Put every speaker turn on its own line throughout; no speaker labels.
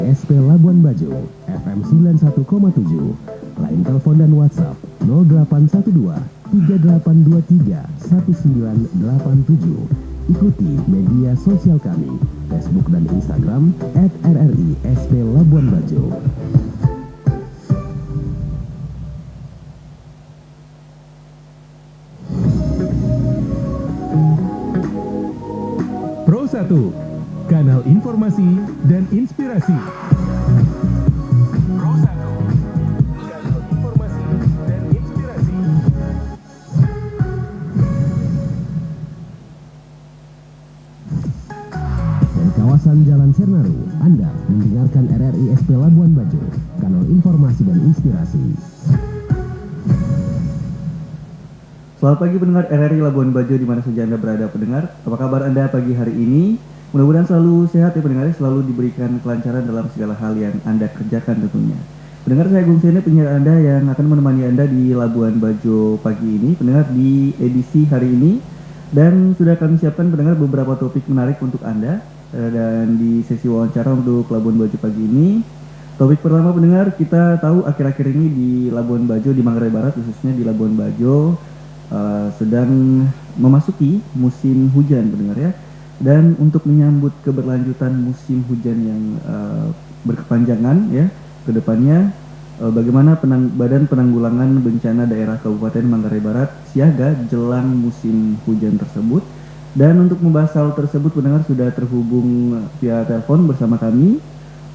SP Labuan Bajo, FM 91,7. Lain telepon dan WhatsApp 0812 3823 1987. Ikuti media sosial kami, Facebook dan Instagram @RRI SP Labuan Bajo.
Pro 1, kanal informasi dan inspirasi. Pro 1, kanal informasi dan inspirasi.
Dari kawasan Jalan Sernaru, Anda mendengarkan RRI SP Labuan Bajo, kanal informasi dan inspirasi.
Selamat pagi pendengar RRI Labuan Bajo di mana saja Anda berada pendengar. Apa kabar Anda pagi hari ini? Mudah-mudahan selalu sehat ya pendengar, selalu diberikan kelancaran dalam segala hal yang Anda kerjakan tentunya. Pendengar, saya Gung Sene, penyiar Anda yang akan menemani Anda di Labuan Bajo pagi ini, pendengar di edisi hari ini. Dan sudah kami siapkan pendengar beberapa topik menarik untuk Anda. Dan di sesi wawancara untuk Labuan Bajo pagi ini, topik pertama pendengar, kita tahu akhir-akhir ini di Labuan Bajo, di Manggarai Barat khususnya di Labuan Bajo, sedang memasuki musim hujan pendengar ya. Dan untuk menyambut keberlanjutan musim hujan yang berkepanjangan ya ke depannya, bagaimana Badan Penanggulangan Bencana Daerah Kabupaten Manggarai Barat siaga jelang musim hujan tersebut. Dan untuk membahas hal tersebut pendengar sudah terhubung via telepon bersama kami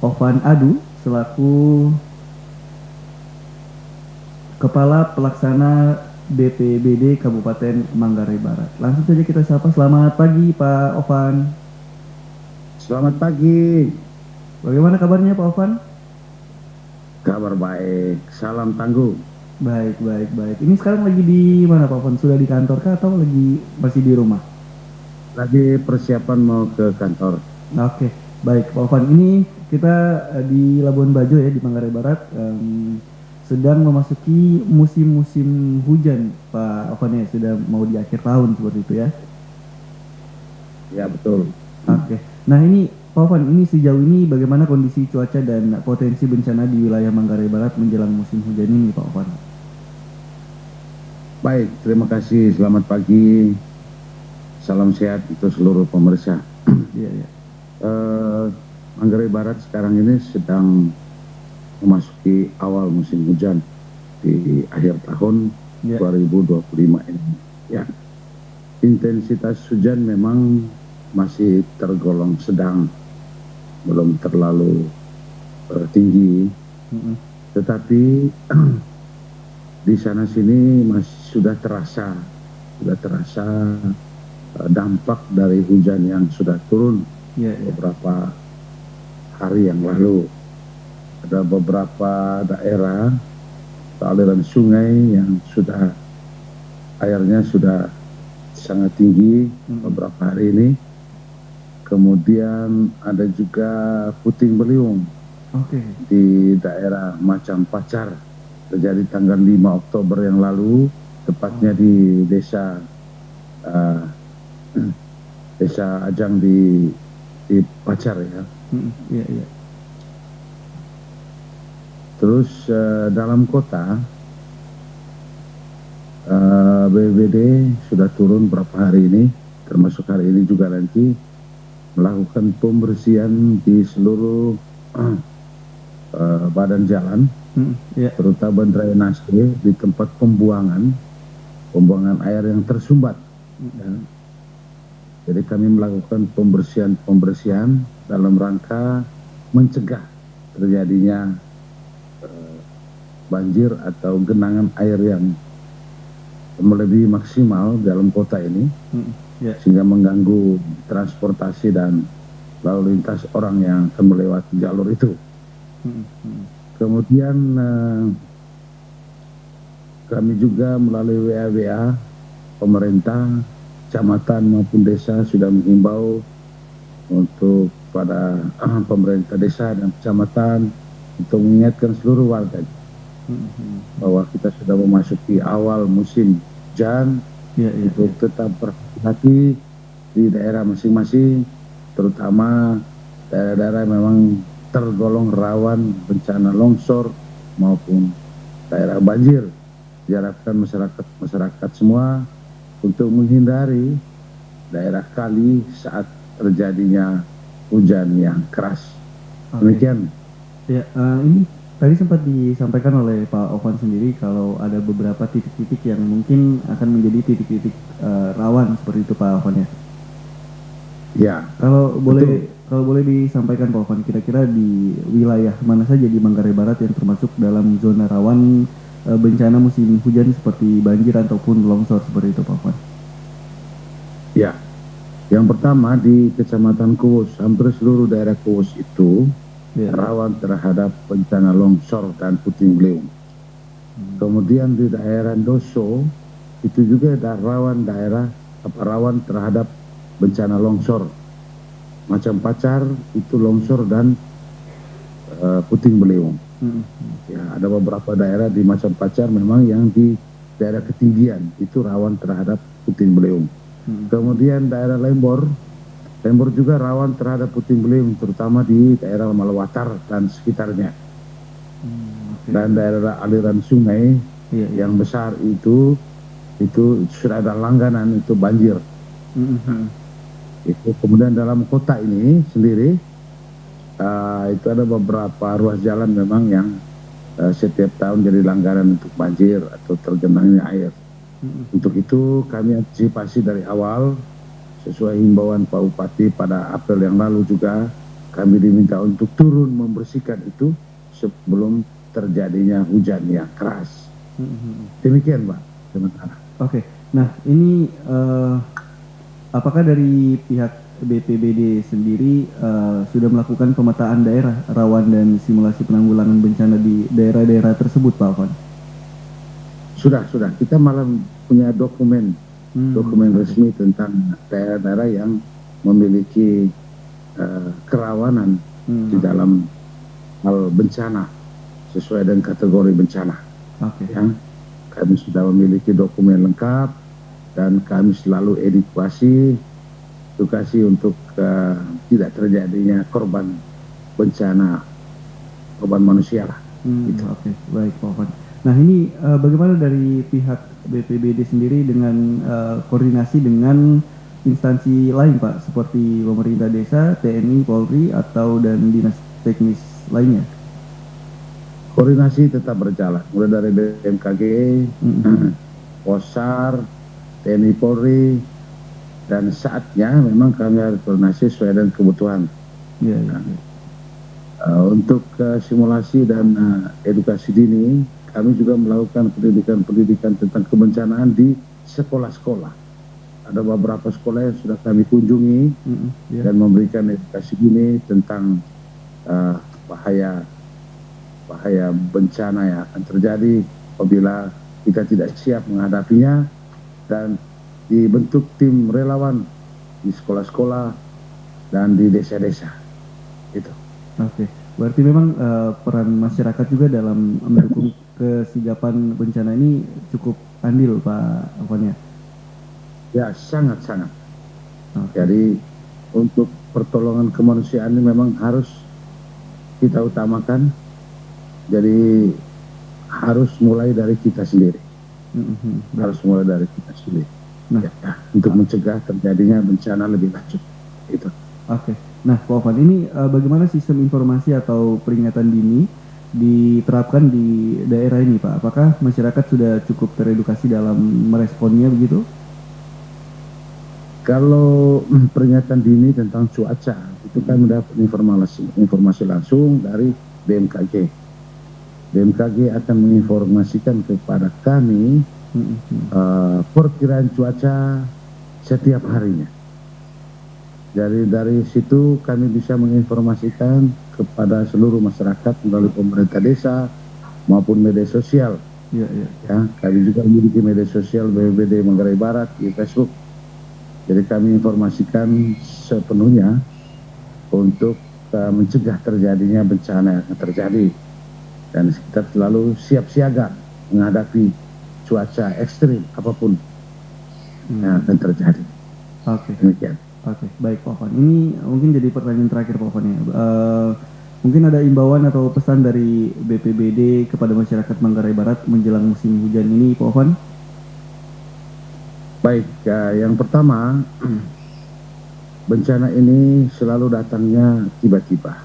Ovan Adu selaku Kepala Pelaksana BPBD Kabupaten Manggarai Barat. Langsung saja kita sapa. Selamat pagi Pak Ovan.
Selamat pagi.
Bagaimana kabarnya Pak Ovan?
Kabar baik. Salam tangguh.
Baik. Ini sekarang lagi di mana Pak Ovan? Sudah di kantor kah atau lagi masih di rumah?
Lagi persiapan mau ke kantor.
Oke, baik Pak Ovan. Ini kita di Labuan Bajo ya, di Manggarai Barat. Sedang memasuki musim-musim hujan Pak Ovan ya, sudah mau di akhir tahun seperti itu ya.
Ya betul.
Oke. Nah ini Pak Ovan, ini sejauh ini bagaimana kondisi cuaca dan potensi bencana di wilayah Manggarai Barat menjelang musim hujan ini Pak Ovan?
Baik, terima kasih. Selamat pagi. Salam sehat untuk seluruh pemirsa.
Iya.
Manggarai Barat sekarang ini sedang memasuki awal musim hujan di akhir tahun 2025 ini. Ya, intensitas hujan memang masih tergolong sedang, belum terlalu tinggi, tetapi di sana sini masih sudah terasa dampak dari hujan yang sudah turun beberapa hari yang lalu. Ada beberapa daerah aliran sungai yang sudah airnya sudah sangat tinggi beberapa hari ini. Kemudian ada juga puting beliung di daerah Macam Pacar, terjadi tanggal 5 Oktober yang lalu, tepatnya di desa Ajang di Pacar ya.
Iya.
Terus dalam kota BPBD sudah turun beberapa hari ini, termasuk hari ini juga nanti melakukan pembersihan di seluruh badan jalan, terutama drainase di tempat pembuangan air yang tersumbat. Jadi kami melakukan pembersihan dalam rangka mencegah terjadinya banjir atau genangan air yang melebihi maksimal dalam kota ini, sehingga mengganggu transportasi dan lalu lintas orang yang akan melewati jalur itu. Kemudian kami juga melalui WA pemerintah, kecamatan maupun desa sudah menghimbau untuk pada pemerintah desa dan kecamatan untuk mengingatkan seluruh warga bahwa kita sudah memasuki awal musim hujan, untuk tetap berhati-hati di daerah masing-masing, terutama daerah-daerah memang tergolong rawan bencana longsor maupun daerah banjir. Diharapkan masyarakat semua untuk menghindari daerah kali saat terjadinya hujan yang keras. Demikian.
Ya, ini tadi sempat disampaikan oleh Pak Ovan sendiri kalau ada beberapa titik-titik yang mungkin akan menjadi titik-titik rawan seperti itu Pak Ovan ya.
Ya.
Kalau boleh disampaikan Pak Ovan, kira-kira di wilayah mana saja di Manggarai Barat yang termasuk dalam zona rawan bencana musim hujan seperti banjir ataupun longsor seperti itu Pak Ovan?
Ya. Yang pertama di Kecamatan Kuwus, hampir seluruh daerah Kuwus itu rawan terhadap bencana longsor dan puting beliung. Kemudian di daerah Doso itu juga ada rawan terhadap bencana longsor. Macam Pacar itu longsor dan puting beliung. Ya, ada beberapa daerah di Macam Pacar memang yang di daerah ketinggian itu rawan terhadap puting beliung. Kemudian daerah Lembor juga rawan terhadap puting beliung, terutama di daerah Malawatar dan sekitarnya. Dan daerah aliran sungai yang besar itu sudah ada langganan, itu banjir. Itu kemudian dalam kota ini sendiri itu ada beberapa ruas jalan memang yang setiap tahun jadi langganan untuk banjir atau tergenangnya air. Untuk itu kami antisipasi dari awal sesuai himbauan Pak Bupati pada April yang lalu juga kami diminta untuk turun membersihkan itu sebelum terjadinya hujan yang keras. Demikian Pak sementara.
Oke, nah ini apakah dari pihak BPBD sendiri sudah melakukan pemetaan daerah rawan dan simulasi penanggulangan bencana di daerah-daerah tersebut Pak Ovan?
Sudah. Kita malah punya dokumen resmi tentang daerah-daerah yang memiliki kerawanan di dalam hal bencana sesuai dengan kategori bencana. Ya, kami sudah memiliki dokumen lengkap dan kami selalu edukasi untuk tidak terjadinya korban bencana, korban manusia lah. Gitu.
Oke, baik Pak Ovan. Nah ini bagaimana dari pihak BPBD sendiri dengan koordinasi dengan instansi lain Pak, seperti pemerintah desa, TNI, Polri, atau dan dinas teknis lainnya?
Koordinasi tetap berjalan, mulai dari BMKG, Posar, TNI, Polri, dan saatnya memang kami harus koordinasi sesuai dengan kebutuhan. Untuk simulasi dan edukasi dini, kami juga melakukan pendidikan tentang kebencanaan di sekolah-sekolah. Ada beberapa sekolah yang sudah kami kunjungi dan memberikan edukasi dini tentang bahaya bencana yang akan terjadi apabila kita tidak siap menghadapinya, dan dibentuk tim relawan di sekolah-sekolah dan di desa-desa. Itu.
Oke, berarti memang peran masyarakat juga dalam mendukung kesigapan bencana ini cukup andil Pak Ovan ya?
Ya, sangat-sangat. Jadi untuk pertolongan kemanusiaan ini memang harus kita utamakan. Jadi harus mulai dari kita sendiri. Harus mulai dari kita sendiri. Untuk mencegah terjadinya bencana lebih lanjut. Itu.
Oke. Nah, Pak Ovan, ini bagaimana sistem informasi atau peringatan dini diterapkan di daerah ini, Pak? Apakah masyarakat sudah cukup teredukasi dalam meresponnya begitu?
Kalau peringatan dini tentang cuaca, itu kan mendapat informasi langsung dari BMKG. BMKG akan menginformasikan kepada kami perkiraan cuaca setiap harinya. Jadi dari situ kami bisa menginformasikan kepada seluruh masyarakat melalui pemerintah desa maupun media sosial. Ya, kami juga memiliki media sosial BPBD Manggarai Barat di Facebook. Jadi kami informasikan sepenuhnya untuk mencegah terjadinya bencana yang akan terjadi. Dan kita selalu siap siaga menghadapi cuaca ekstrim apapun yang akan terjadi. Demikian.
Oke, baik Pak Ovan. Ini mungkin jadi pertanyaan terakhir Pak Ovan ya. Mungkin ada imbauan atau pesan dari BPBD kepada masyarakat Manggarai Barat menjelang musim hujan ini, Pak Ovan?
Baik, yang pertama, bencana ini selalu datangnya tiba-tiba.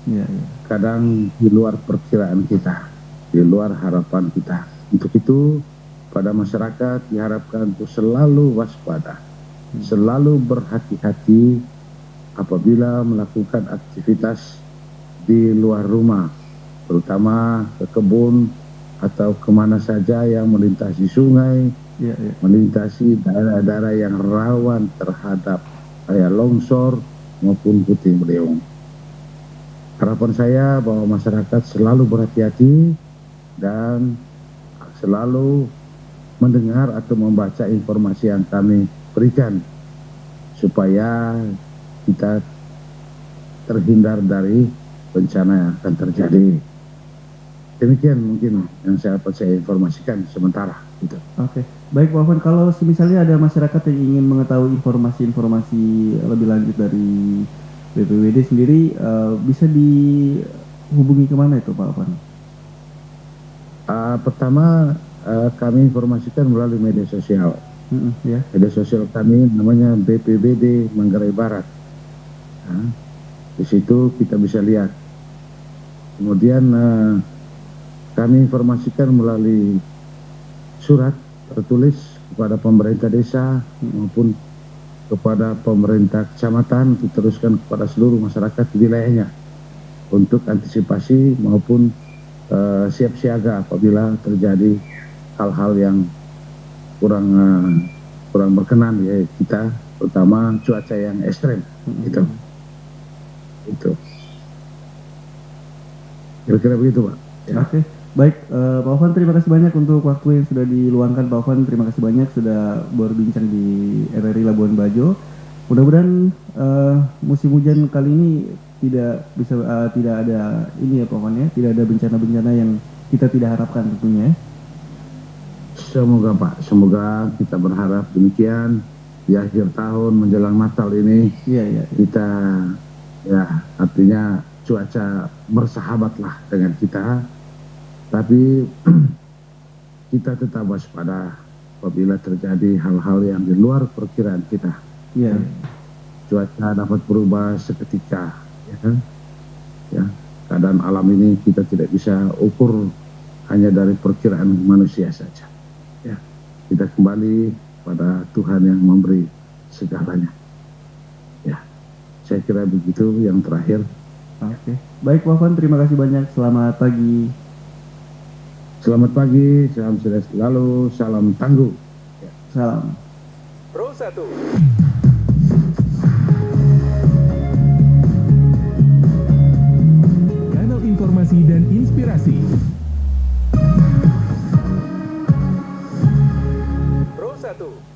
Iya, iya.
Kadang di luar perkiraan kita, di luar harapan kita. Untuk itu, pada masyarakat diharapkan untuk selalu waspada, selalu berhati-hati apabila melakukan aktivitas di luar rumah, terutama ke kebun atau kemana saja yang melintasi sungai,
Iya, iya.
melintasi daerah-daerah yang rawan terhadap longsor maupun puting beliung. Harapan saya bahwa masyarakat selalu berhati-hati dan selalu mendengar atau membaca informasi yang kami berikan supaya kita terhindar dari bencana yang akan terjadi. Demikian mungkin yang saya informasikan sementara. Gitu.
Oke, baik Pak Ovan, kalau misalnya ada masyarakat yang ingin mengetahui informasi-informasi lebih lanjut dari BPBD sendiri, bisa dihubungi kemana itu Pak Ovan?
Pertama, kami informasikan melalui media sosial.
Ya.
Media sosial kami namanya BPBD Manggarai Barat. Nah, di situ kita bisa lihat. Kemudian kami informasikan melalui surat tertulis kepada pemerintah desa maupun kepada pemerintah kecamatan, diteruskan kepada seluruh masyarakat di wilayahnya untuk antisipasi maupun siap siaga apabila terjadi hal-hal yang kurang berkenan ya kita, terutama cuaca yang ekstrem. Itu kira-kira begitu Pak. Ya.
Oke, baik Pak Ovan, terima kasih banyak untuk waktu yang sudah diluangkan. Pak Ovan, terima kasih banyak sudah berbincang di RRI Labuan Bajo. Mudah-mudahan musim hujan kali ini tidak ada ini ya Pak Ovan ya, tidak ada bencana-bencana yang kita tidak harapkan tentunya.
Semoga Pak, semoga kita berharap demikian di akhir tahun menjelang Natal ini.
Iya.
Kita ya artinya cuaca bersahabatlah dengan kita, tapi kita tetap waspada apabila terjadi hal-hal yang di luar perkiraan kita.
Iya.
Cuaca dapat berubah seketika, ya kan? Ya, keadaan alam ini kita tidak bisa ukur hanya dari perkiraan manusia saja. Ya, kita kembali pada Tuhan yang memberi segalanya. Ya, saya kira begitu yang terakhir.
Oke, baik Pak Ovan, terima kasih banyak. Selamat pagi.
Selamat pagi, salam sehat selalu, salam tangguh. Ya.
Salam.
Pro 1.
Kanal informasi dan inspirasi.
Pro 1.